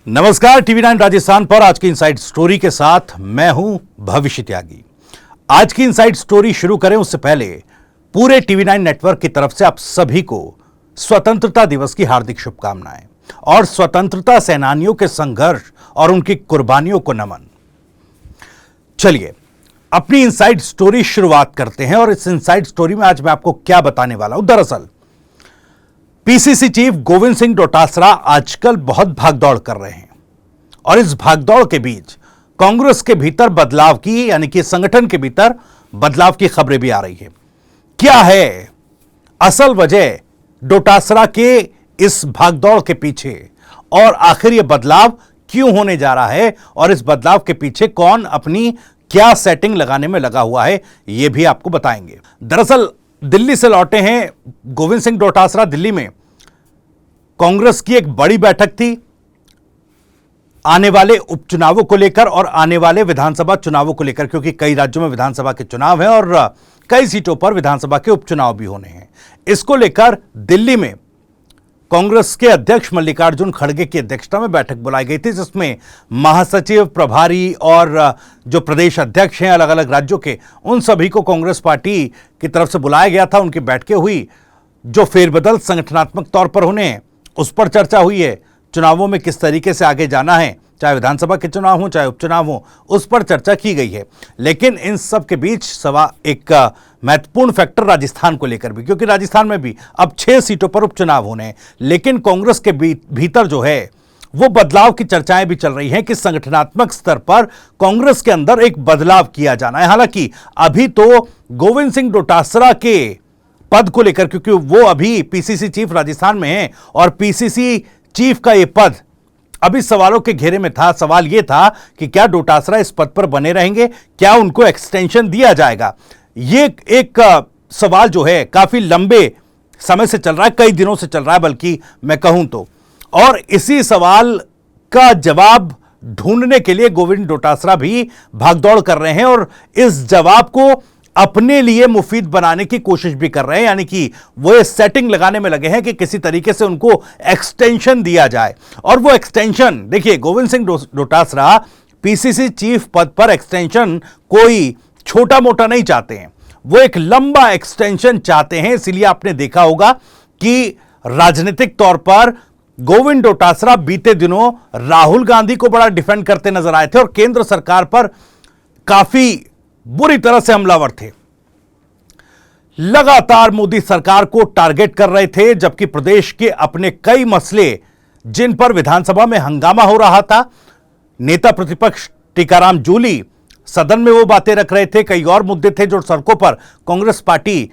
नमस्कार, टीवी9 राजस्थान पर आज की इनसाइड स्टोरी के साथ मैं हूं भविष्य त्यागी। आज की इनसाइड स्टोरी शुरू करें उससे पहले पूरे टीवी9 नेटवर्क की तरफ से आप सभी को स्वतंत्रता दिवस की हार्दिक शुभकामनाएं और स्वतंत्रता सेनानियों के संघर्ष और उनकी कुर्बानियों को नमन। चलिए अपनी इनसाइड स्टोरी शुरुआत करते हैं और इस इनसाइड स्टोरी में आज मैं आपको क्या बताने वाला हूं। दरअसल पीसीसी चीफ गोविंद सिंह डोटासरा आजकल बहुत भागदौड़ कर रहे हैं और इस भागदौड़ के बीच कांग्रेस के भीतर बदलाव की यानी कि संगठन के भीतर बदलाव की खबरें भी आ रही है। क्या है असल वजह डोटासरा के इस भागदौड़ के पीछे और आखिर यह बदलाव क्यों होने जा रहा है और इस बदलाव के पीछे कौन अपनी क्या सेटिंग लगाने में लगा हुआ है, यह भी आपको बताएंगे। दरअसल दिल्ली से लौटे हैं गोविंद सिंह डोटासरा। दिल्ली में कांग्रेस की एक बड़ी बैठक थी आने वाले उपचुनावों को लेकर और आने वाले विधानसभा चुनावों को लेकर, क्योंकि कई राज्यों में विधानसभा के चुनाव हैं और कई सीटों पर विधानसभा के उपचुनाव भी होने हैं। इसको लेकर दिल्ली में कांग्रेस के अध्यक्ष मल्लिकार्जुन खड़गे की अध्यक्षता में बैठक बुलाई गई थी, जिसमें महासचिव, प्रभारी और जो प्रदेश अध्यक्ष हैं अलग अलग राज्यों के, उन सभी को कांग्रेस पार्टी की तरफ से बुलाया गया था। उनकी बैठकें हुई, जो फेरबदल संगठनात्मक तौर पर होने हैं उस पर चर्चा हुई है। चुनावों में किस तरीके से आगे जाना है, चाहे विधानसभा के चुनाव हो चाहे उपचुनाव हो, उस पर चर्चा की गई है। लेकिन इन सब के बीच एक महत्वपूर्ण फैक्टर राजस्थान को लेकर भी, क्योंकि राजस्थान में भी अब 6 सीटों पर उपचुनाव होने हैं। लेकिन कांग्रेस के भीतर जो है वो बदलाव की चर्चाएं भी चल रही हैं कि संगठनात्मक स्तर पर कांग्रेस के अंदर एक बदलाव किया जाना है। हालांकि अभी तो गोविंद सिंह डोटासरा के पद को लेकर, क्योंकि वो अभी पीसीसी चीफ राजस्थान में है और पीसीसी चीफ का ये पद अभी सवालों के घेरे में था। सवाल यह था कि क्या डोटासरा इस पद पर बने रहेंगे, क्या उनको एक्सटेंशन दिया जाएगा। ये एक सवाल जो है काफी लंबे समय से चल रहा है, कई दिनों से चल रहा है बल्कि मैं कहूं तो। और इसी सवाल का जवाब ढूंढने के लिए गोविंद डोटासरा भी भागदौड़ कर रहे हैं और इस जवाब को अपने लिए मुफीद बनाने की कोशिश भी कर रहे हैं, यानी कि वो ये सेटिंग लगाने में लगे हैं कि किसी तरीके से उनको एक्सटेंशन दिया जाए। और वो एक्सटेंशन, देखिए, गोविंद सिंह डोटासरा पीसीसी चीफ पद पर एक्सटेंशन कोई छोटा मोटा नहीं चाहते हैं, वो एक लंबा एक्सटेंशन चाहते हैं। इसलिए आपने देखा होगा कि राजनीतिक तौर पर गोविंद डोटासरा बीते दिनों राहुल गांधी को बड़ा डिफेंड करते नजर आए थे और केंद्र सरकार पर काफी बुरी तरह से हमलावर थे। लगातार मोदी सरकार को टारगेट कर रहे थे, जबकि प्रदेश के अपने कई मसले जिन पर विधानसभा में हंगामा हो रहा था, नेता प्रतिपक्ष टीकाराम जूली सदन में वो बातें रख रहे थे। कई और मुद्दे थे जो सड़कों पर कांग्रेस पार्टी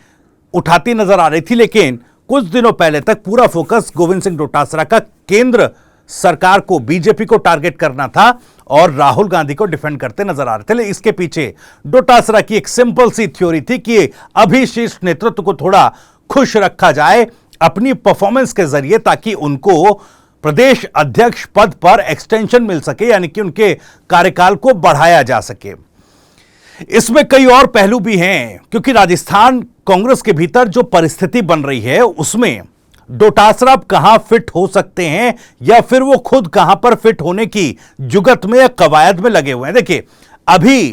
उठाती नजर आ रही थी। लेकिन कुछ दिनों पहले तक पूरा फोकस गोविंद सिंह डोटासरा का केंद्र सरकार को, बीजेपी को टारगेट करना था और राहुल गांधी को डिफेंड करते नजर आ रहे थे। इसके पीछे डोटासरा की एक सिंपल सी थ्योरी थी कि अभी शीर्ष नेतृत्व को थोड़ा खुश रखा जाए अपनी परफॉर्मेंस के जरिए, ताकि उनको प्रदेश अध्यक्ष पद पर एक्सटेंशन मिल सके, यानी कि उनके कार्यकाल को बढ़ाया जा सके। इसमें कई और पहलू भी हैं, क्योंकि राजस्थान कांग्रेस के भीतर जो परिस्थिति बन रही है उसमें डोटासरा कहां फिट हो सकते हैं या फिर वो खुद कहां पर फिट होने की जुगत में या कवायद में लगे हुए हैं। देखिए, अभी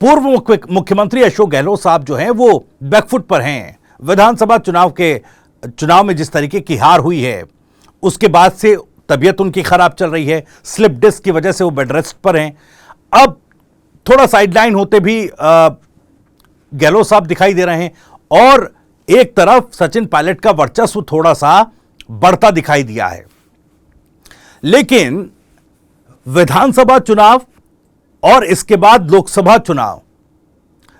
पूर्व मुख्यमंत्री अशोक गहलोत साहब जो हैं वो बैकफुट पर हैं। विधानसभा चुनाव में जिस तरीके की हार हुई है उसके बाद से तबीयत उनकी खराब चल रही है, स्लिप डिस्क की वजह से वो बेड रेस्ट पर हैं। अब थोड़ा साइडलाइन होते भी गहलोत साहब दिखाई दे रहे हैं और एक तरफ सचिन पायलट का वर्चस्व थोड़ा सा बढ़ता दिखाई दिया है। लेकिन विधानसभा चुनाव और इसके बाद लोकसभा चुनाव,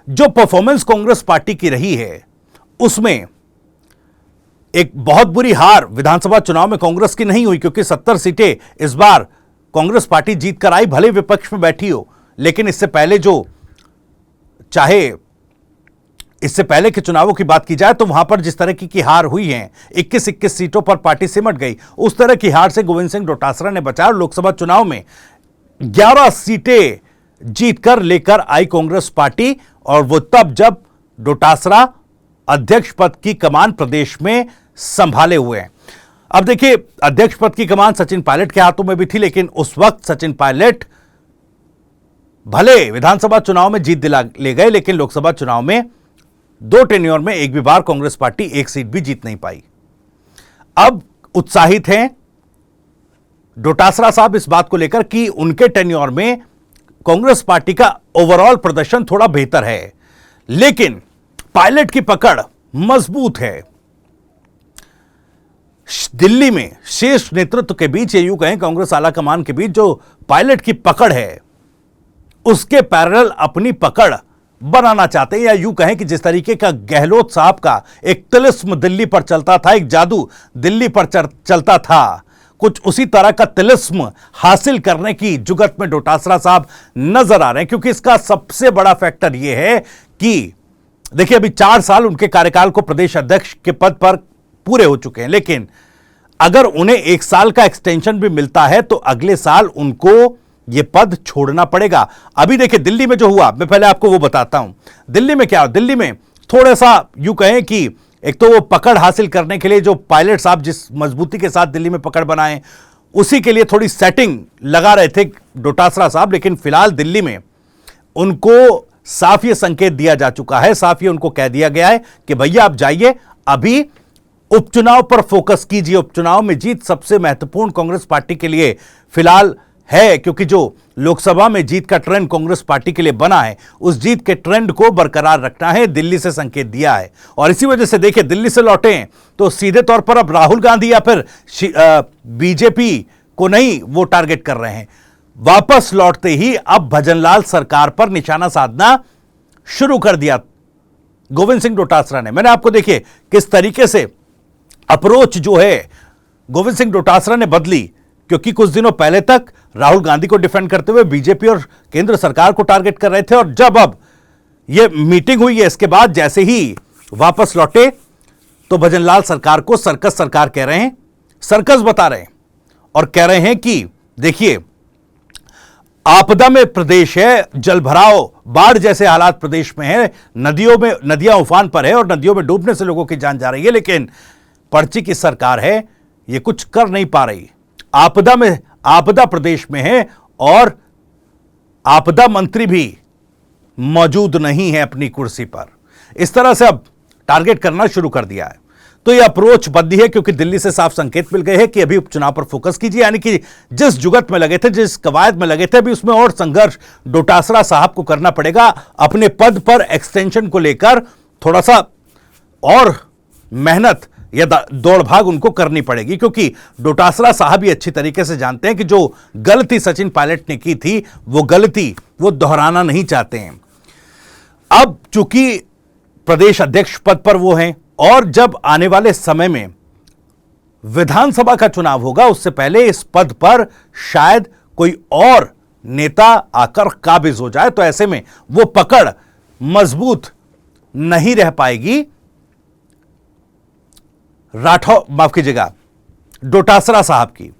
जो परफॉर्मेंस कांग्रेस पार्टी की रही है उसमें एक बहुत बुरी हार विधानसभा चुनाव में कांग्रेस की नहीं हुई, क्योंकि 70 सीटें इस बार कांग्रेस पार्टी जीत कर आई, भले विपक्ष में बैठी हो। लेकिन इससे पहले इससे पहले के चुनावों की बात की जाए तो वहां पर जिस तरह की हार हुई है, 21-21 सीटों पर पार्टी सिमट गई, उस तरह की हार से गोविंद सिंह डोटासरा ने बचाया और लोकसभा चुनाव में 11 सीटें जीतकर लेकर आई कांग्रेस पार्टी। और वो तब जब डोटासरा अध्यक्ष पद की कमान प्रदेश में संभाले हुए हैं। अब देखिए, अध्यक्ष पद की कमान सचिन पायलट के हाथों में भी थी, लेकिन उस वक्त सचिन पायलट भले विधानसभा चुनाव में जीत दिला ले गए, लेकिन लोकसभा चुनाव में 2 टेन्योर में एक भी बार कांग्रेस पार्टी एक सीट भी जीत नहीं पाई। अब उत्साहित हैं डोटासरा साहब इस बात को लेकर कि उनके टेन्योर में कांग्रेस पार्टी का ओवरऑल प्रदर्शन थोड़ा बेहतर है, लेकिन पायलट की पकड़ मजबूत है। दिल्ली में शीर्ष नेतृत्व के बीच, ये यूं कहें कांग्रेस आलाकमान के बीच, जो पायलट की पकड़ है उसके पैरेलल अपनी पकड़ बनाना चाहते हैं, या यूं कहें कि जिस तरीके का गहलोत साहब का एक तिलिस्म दिल्ली पर चलता था, एक जादू दिल्ली पर चलता था, कुछ उसी तरह का तिलिस्म हासिल करने की जुगत में डोटासरा साहब नजर आ रहे हैं। क्योंकि इसका सबसे बड़ा फैक्टर यह है कि देखिए, अभी 4 साल उनके कार्यकाल को प्रदेश अध्यक्ष के पद पर पूरे हो चुके हैं, लेकिन अगर उन्हें 1 साल का एक्सटेंशन भी मिलता है तो अगले साल उनको यह पद छोड़ना पड़ेगा। अभी देखिए दिल्ली में जो हुआ, मैं पहले आपको वो बताता हूं। दिल्ली में क्या हुआ, दिल्ली में थोड़ा सा यूं कहें कि एक तो वो पकड़ हासिल करने के लिए जो पायलट साहब जिस मजबूती के साथ दिल्ली में पकड़ बनाए, उसी के लिए थोड़ी सेटिंग लगा रहे थे डोटासरा साहब, लेकिन फिलहाल दिल्ली में उनको साफ ये संकेत दिया जा चुका है, साफ ये उनको कह दिया गया है कि भैया आप जाइए, अभी उपचुनाव पर फोकस कीजिए। उपचुनाव में जीत सबसे महत्वपूर्ण कांग्रेस पार्टी के लिए फिलहाल है, क्योंकि जो लोकसभा में जीत का ट्रेंड कांग्रेस पार्टी के लिए बना है, उस जीत के ट्रेंड को बरकरार रखना है, दिल्ली से संकेत दिया है। और इसी वजह से देखिए, दिल्ली से लौटे तो सीधे तौर पर अब राहुल गांधी या फिर बीजेपी को नहीं वो टारगेट कर रहे हैं। वापस लौटते ही अब भजनलाल सरकार पर निशाना साधना शुरू कर दिया गोविंद सिंह डोटासरा ने। मैंने आपको देखिए किस तरीके से अप्रोच जो है गोविंद सिंह डोटासरा ने बदली, क्योंकि कुछ दिनों पहले तक राहुल गांधी को डिफेंड करते हुए बीजेपी और केंद्र सरकार को टारगेट कर रहे थे, और जब अब यह मीटिंग हुई है, इसके बाद जैसे ही वापस लौटे तो भजनलाल सरकार को सर्कस सरकार कह रहे हैं, सर्कस बता रहे हैं, और कह रहे हैं कि देखिए आपदा में प्रदेश है, जलभराव बाढ़ जैसे हालात प्रदेश में है, नदियां उफान पर है और नदियों में डूबने से लोगों की जान जा रही है, लेकिन पर्ची की सरकार है, ये कुछ कर नहीं पा रही। आपदा प्रदेश में है और आपदा मंत्री भी मौजूद नहीं है अपनी कुर्सी पर। इस तरह से अब टारगेट करना शुरू कर दिया है। तो यह अप्रोच बदली है, क्योंकि दिल्ली से साफ संकेत मिल गए हैं कि अभी उपचुनाव पर फोकस कीजिए, यानी कि जिस जुगत में लगे थे, जिस कवायद में लगे थे, अभी उसमें और संघर्ष डोटासरा साहब को करना पड़ेगा। अपने पद पर एक्सटेंशन को लेकर थोड़ा सा और मेहनत या दौड़ भाग उनको करनी पड़ेगी, क्योंकि डोटासरा साहब ही अच्छी तरीके से जानते हैं कि जो गलती सचिन पायलट ने की थी, वो गलती वो दोहराना नहीं चाहते हैं। अब चूंकि प्रदेश अध्यक्ष पद पर वो हैं, और जब आने वाले समय में विधानसभा का चुनाव होगा, उससे पहले इस पद पर शायद कोई और नेता आकर काबिज हो जाए, तो ऐसे में वो पकड़ मजबूत नहीं रह पाएगी माफ कीजिएगा, डोटासरा साहब की।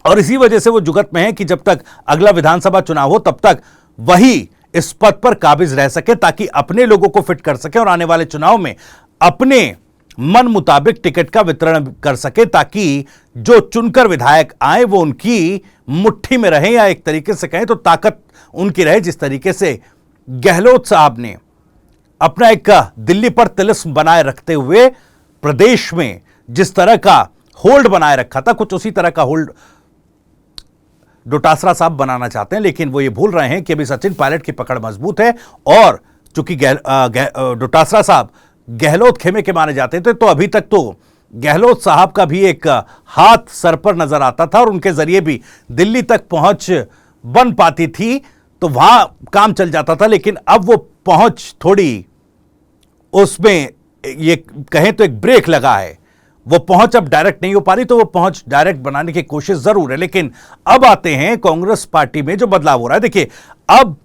और इसी वजह से वो जुगत में है कि जब तक अगला विधानसभा चुनाव हो, तब तक वही इस पद पर काबिज रह सके, ताकि अपने लोगों को फिट कर सके और आने वाले चुनाव में अपने मन मुताबिक टिकट का वितरण कर सके, ताकि जो चुनकर विधायक आए वो उनकी मुट्ठी में रहे, या एक तरीके से कहें तो ताकत उनकी रहे। जिस तरीके से गहलोत साहब ने अपना एक दिल्ली पर तिलिस्म बनाए रखते हुए प्रदेश में जिस तरह का होल्ड बनाए रखा था, कुछ उसी तरह का होल्ड डोटासरा साहब बनाना चाहते हैं। लेकिन वो ये भूल रहे हैं कि अभी सचिन पायलट की पकड़ मजबूत है, और चूंकि डोटासरा साहब गहलोत खेमे के माने जाते थे, तो अभी तक तो गहलोत साहब का भी एक हाथ सर पर नजर आता था, और उनके जरिए भी दिल्ली तक पहुंच बन पाती थी, तो वहां काम चल जाता था। लेकिन अब वो पहुंच थोड़ी, उसमें ये कहें तो एक ब्रेक लगा है, वो पहुंच अब डायरेक्ट नहीं हो पा रही, तो वो पहुंच डायरेक्ट बनाने की कोशिश जरूर है। लेकिन अब आते हैं कांग्रेस पार्टी में जो बदलाव हो रहा है। देखिए, अब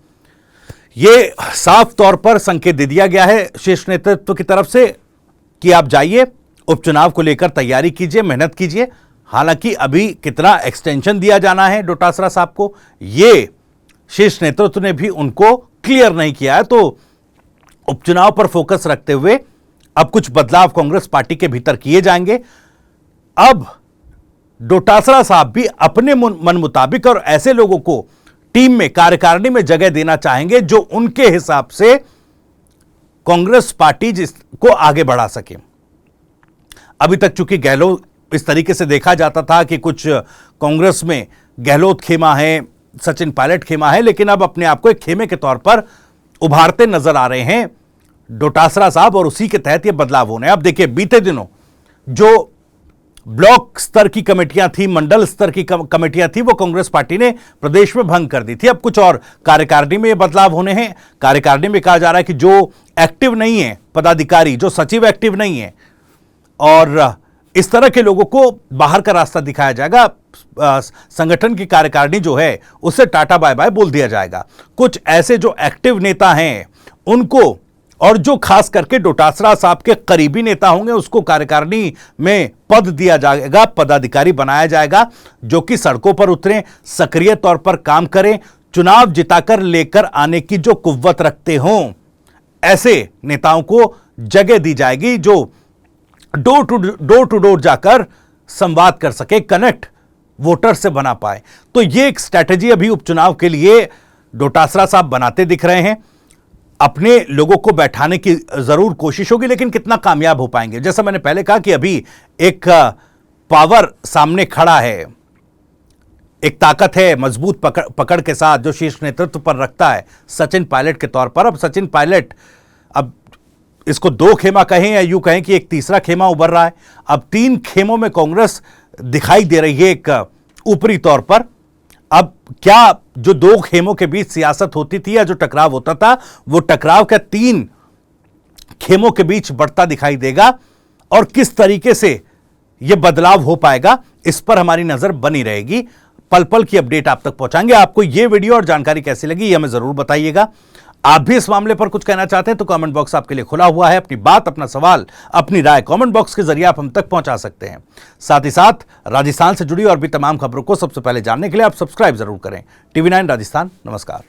ये साफ तौर पर संकेत दे दिया गया है शीर्ष नेतृत्व की तरफ से कि आप जाइए, उपचुनाव को लेकर तैयारी कीजिए, मेहनत कीजिए। हालांकि अभी कितना एक्सटेंशन दिया जाना है डोटासरा साहब को, ये शीर्ष नेतृत्व ने भी उनको क्लियर नहीं किया है। तो उपचुनाव पर फोकस रखते हुए अब कुछ बदलाव कांग्रेस पार्टी के भीतर किए जाएंगे। अब डोटासरा साहब भी अपने मन मुताबिक और ऐसे लोगों को टीम में, कार्यकारिणी में जगह देना चाहेंगे जो उनके हिसाब से कांग्रेस पार्टी जिसको आगे बढ़ा सके। अभी तक चूंकि गहलोत इस तरीके से देखा जाता था कि कुछ कांग्रेस में गहलोत खेमा है, सचिन पायलट खेमा है, लेकिन अब अपने आप को एक खेमे के तौर पर उभारते नजर आ रहे हैं डोटासरा साहब और उसी के तहत ये बदलाव होने। अब देखिए, बीते दिनों जो ब्लॉक स्तर की कमेटियां थी, मंडल स्तर की कमेटियां थी, वो कांग्रेस पार्टी ने प्रदेश में भंग कर दी थी। अब कुछ और कार्यकारिणी में ये बदलाव होने हैं। कार्यकारिणी में कहा जा रहा है कि जो एक्टिव नहीं है पदाधिकारी, जो सचिव एक्टिव नहीं है, और इस तरह के लोगों को बाहर का रास्ता दिखाया जाएगा। संगठन की कार्यकारिणी जो है उससे टाटा बाय बाय बोल दिया जाएगा। कुछ ऐसे जो एक्टिव नेता हैं उनको, और जो खास करके डोटासरा साहब के करीबी नेता होंगे, उसको कार्यकारिणी में पद दिया जाएगा, पदाधिकारी बनाया जाएगा, जो कि सड़कों पर उतरें, सक्रिय तौर पर काम करें, चुनाव जिताकर लेकर आने की जो कुव्वत रखते हों, ऐसे नेताओं को जगह दी जाएगी जो डोर टू डोर जाकर संवाद कर सके, कनेक्ट वोटर से बना पाए। तो ये एक स्ट्रैटेजी अभी उपचुनाव के लिए डोटासरा साहब बनाते दिख रहे हैं। अपने लोगों को बैठाने की जरूर कोशिश होगी, लेकिन कितना कामयाब हो पाएंगे? जैसा मैंने पहले कहा कि अभी एक पावर सामने खड़ा है, एक ताकत है मजबूत पकड़ के साथ जो शीर्ष नेतृत्व पर रखता है सचिन पायलट के तौर पर। अब सचिन पायलट, अब इसको दो खेमा कहें या यूं कहें कि एक तीसरा खेमा उभर रहा है। अब 3 खेमों में कांग्रेस दिखाई दे रही है एक ऊपरी तौर पर। अब क्या जो 2 खेमों के बीच सियासत होती थी या जो टकराव होता था, वो टकराव क्या 3 खेमों के बीच बढ़ता दिखाई देगा, और किस तरीके से यह बदलाव हो पाएगा, इस पर हमारी नजर बनी रहेगी। पल पल की अपडेट आप तक पहुंचाएंगे। आपको यह वीडियो और जानकारी कैसी लगी, यह हमें जरूर बताइएगा। आप भी इस मामले पर कुछ कहना चाहते हैं तो कमेंट बॉक्स आपके लिए खुला हुआ है। अपनी बात, अपना सवाल, अपनी राय कमेंट बॉक्स के जरिए आप हम तक पहुंचा सकते हैं। साथ ही साथ राजस्थान से जुड़ी और भी तमाम खबरों को सबसे पहले जानने के लिए आप सब्सक्राइब जरूर करें। टीवी 9 राजस्थान। नमस्कार।